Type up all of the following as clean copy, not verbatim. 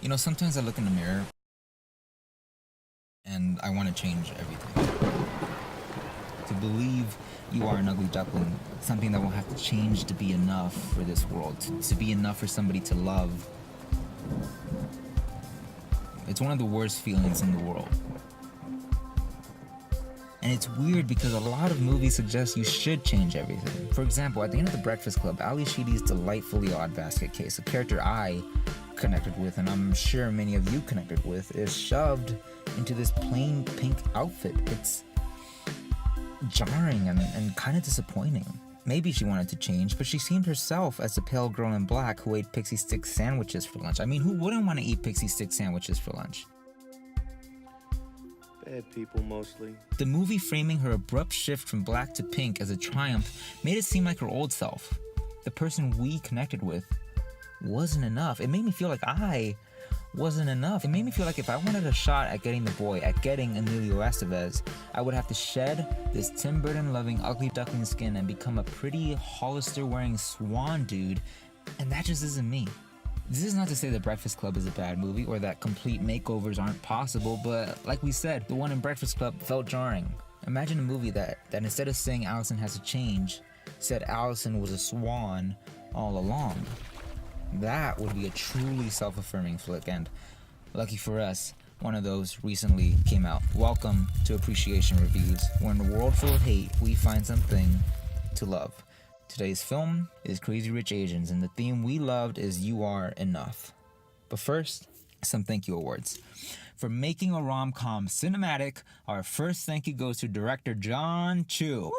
You know, sometimes I look in the mirror and I want to change everything. To believe you are an ugly duckling, something that will have to change to be enough for this world, to be enough for somebody to love. It's one of the worst feelings in the world. And it's weird because a lot of movies suggest you should change everything. For example, at the end of The Breakfast Club, Ali Sheedy's delightfully odd basket case, a character I connected with, and I'm sure many of you connected with, is shoved into this plain pink outfit. It's jarring and kind of disappointing. Maybe she wanted to change, but she seemed herself as the pale girl in black who ate pixie stick sandwiches for lunch. I mean, who wouldn't want to eat pixie stick sandwiches for lunch? Bad people, mostly. The movie framing her abrupt shift from black to pink as a triumph made it seem like her old self, the person we connected with, wasn't enough. It made me feel like I wasn't enough. It made me feel like if I wanted a shot at getting the boy, at getting Emilio Estevez, I would have to shed this Tim Burton-loving ugly duckling skin and become a pretty Hollister-wearing swan dude, and that just isn't me. This is not to say that Breakfast Club is a bad movie or that complete makeovers aren't possible, but like we said, the one in Breakfast Club felt jarring. Imagine a movie that instead of saying Allison has to change, said Allison was a swan all along. That would be a truly self-affirming flick, and lucky for us, one of those recently came out. Welcome to Appreciation Reviews, where in a world full of hate, we find something to love. Today's film is Crazy Rich Asians, and the theme we loved is You Are Enough. But first, some thank you awards. For making a rom-com cinematic, our first thank you goes to director John Chu. Woo!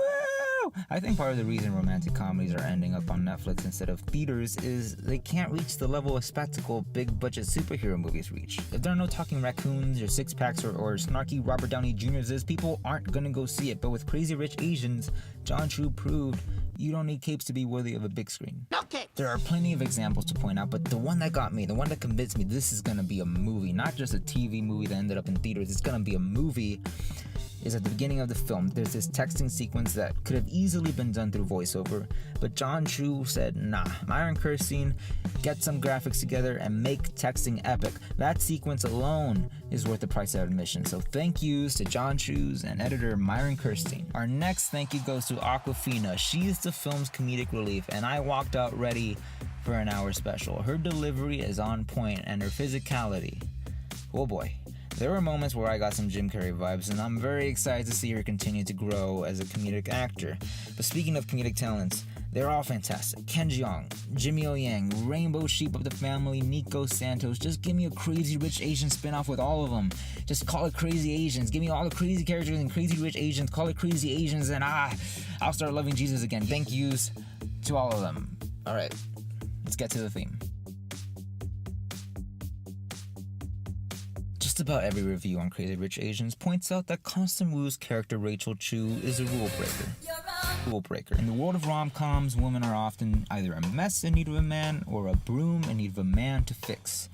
I think part of the reason romantic comedies are ending up on Netflix instead of theaters is they can't reach the level of spectacle big-budget superhero movies reach. If there are no talking raccoons or six-packs or snarky Robert Downey Jr.'s, people aren't gonna go see it. But with Crazy Rich Asians, John Chu proved you don't need capes to be worthy of a big screen. No capes! There are plenty of examples to point out, but the one that got me, the one that convinced me this is gonna be a movie, not just a TV movie that ended up in theaters, it's gonna be a movie, is at the beginning of the film. There's this texting sequence that could have easily been done through voiceover, but John Chu said, nah, Myron Kirstein, get some graphics together and make texting epic. That sequence alone is worth the price of admission. So thank yous to John Chu's and editor Myron Kirstein. Our next thank you goes to Awkwafina. She's the film's comedic relief, and I walked out ready for an hour special. Her delivery is on point, and her physicality, oh boy. There were moments where I got some Jim Carrey vibes, and I'm very excited to see her continue to grow as a comedic actor. But speaking of comedic talents, they're all fantastic. Ken Jeong, Jimmy O Yang, Rainbow Sheep of the Family, Nico Santos. Just give me a Crazy Rich Asian spinoff with all of them. Just call it Crazy Asians. Give me all the crazy characters in Crazy Rich Asians. Call it Crazy Asians, and I'll start loving Jesus again. Thank yous to all of them. All right, let's get to the theme. Just about every review on Crazy Rich Asians points out that Constance Wu's character Rachel Chu is a rule breaker. In the world of rom-coms, women are often either a mess in need of a man or a broom in need of a man to fix.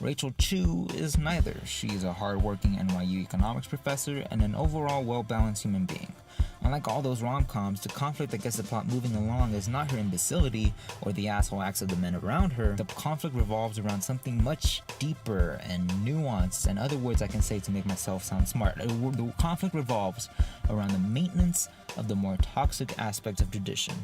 Rachel Chu is neither. She is a hard-working NYU economics professor and an overall well-balanced human being. Unlike all those rom-coms, the conflict that gets the plot moving along is not her imbecility or the asshole acts of the men around her. The conflict revolves around something much deeper and nuanced, and other words I can say to make myself sound smart. The conflict revolves around the maintenance of the more toxic aspects of tradition.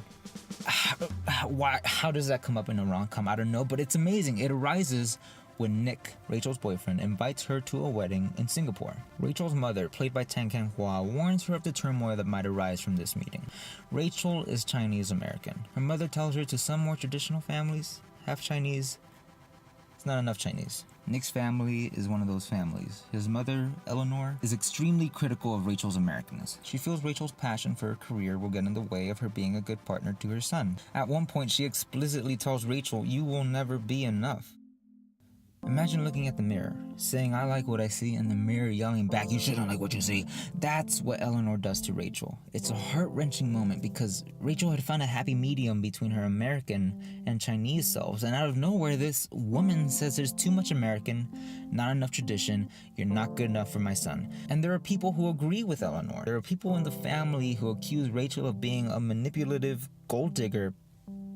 How does that come up in a rom-com? I don't know, but it's amazing. It arises when Nick, Rachel's boyfriend, invites her to a wedding in Singapore. Rachel's mother, played by Tan Kang Hua, warns her of the turmoil that might arise from this meeting. Rachel is Chinese American. Her mother tells her to some more traditional families, half Chinese, it's not enough Chinese. Nick's family is one of those families. His mother, Eleanor, is extremely critical of Rachel's Americanness. She feels Rachel's passion for her career will get in the way of her being a good partner to her son. At one point, she explicitly tells Rachel, "You will never be enough." Imagine looking at the mirror, saying, "I like what I see," and the mirror yelling back, "You shouldn't like what you see." That's what Eleanor does to Rachel. It's a heart-wrenching moment because Rachel had found a happy medium between her American and Chinese selves, and out of nowhere, this woman says there's too much American, not enough tradition, you're not good enough for my son. And there are people who agree with Eleanor. There are people in the family who accuse Rachel of being a manipulative gold digger,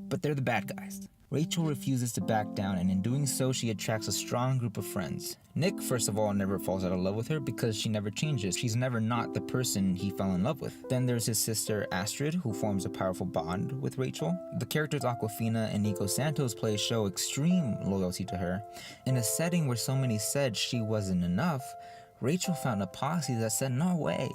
but they're the bad guys. Rachel refuses to back down, and in doing so, she attracts a strong group of friends. Nick, first of all, never falls out of love with her because she never changes. She's never not the person he fell in love with. Then there's his sister Astrid, who forms a powerful bond with Rachel. The characters Awkwafina and Nico Santos play show extreme loyalty to her. In a setting where so many said she wasn't enough, Rachel found a posse that said, no way.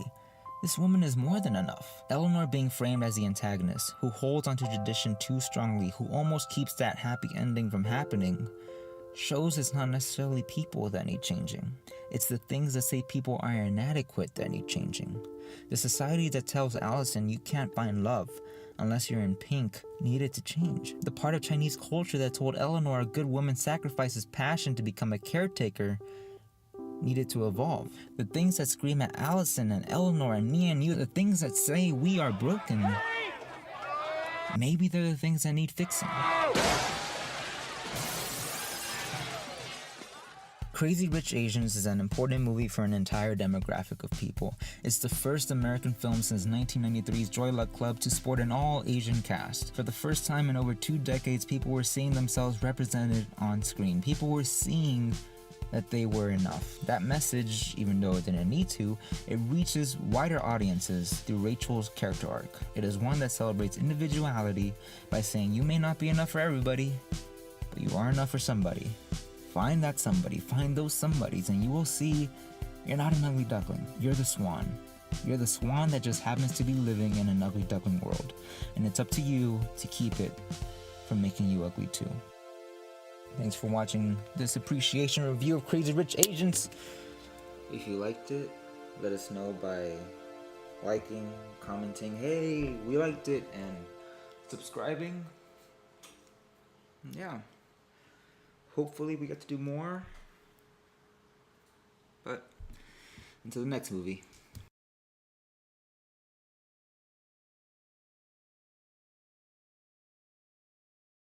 This woman is more than enough. Eleanor being framed as the antagonist, who holds onto tradition too strongly, who almost keeps that happy ending from happening, shows it's not necessarily people that need changing. It's the things that say people are inadequate that need changing. The society that tells Allison you can't find love unless you're in pink needed to change. The part of Chinese culture that told Eleanor a good woman sacrifices passion to become a caretaker needed to evolve. The things that scream at Allison and Eleanor and me and you, the things that say we are broken, maybe they're the things that need fixing. Crazy Rich Asians is an important movie for an entire demographic of people. It's the first American film since 1993's Joy Luck Club to sport an all-Asian cast. For the first time in over 2 decades, people were seeing themselves represented on screen. People were seeing that they were enough. That message, even though it didn't need to, it reaches wider audiences through Rachel's character arc. It is one that celebrates individuality by saying you may not be enough for everybody, but you are enough for somebody. Find that somebody, find those somebodies, and you will see you're not an ugly duckling. You're the swan. You're the swan that just happens to be living in an ugly duckling world. And it's up to you to keep it from making you ugly too. Thanks for watching this appreciation review of Crazy Rich Asians. If you liked it, let us know by liking, commenting, hey, we liked it, and subscribing. Yeah. Hopefully we get to do more. But until the next movie.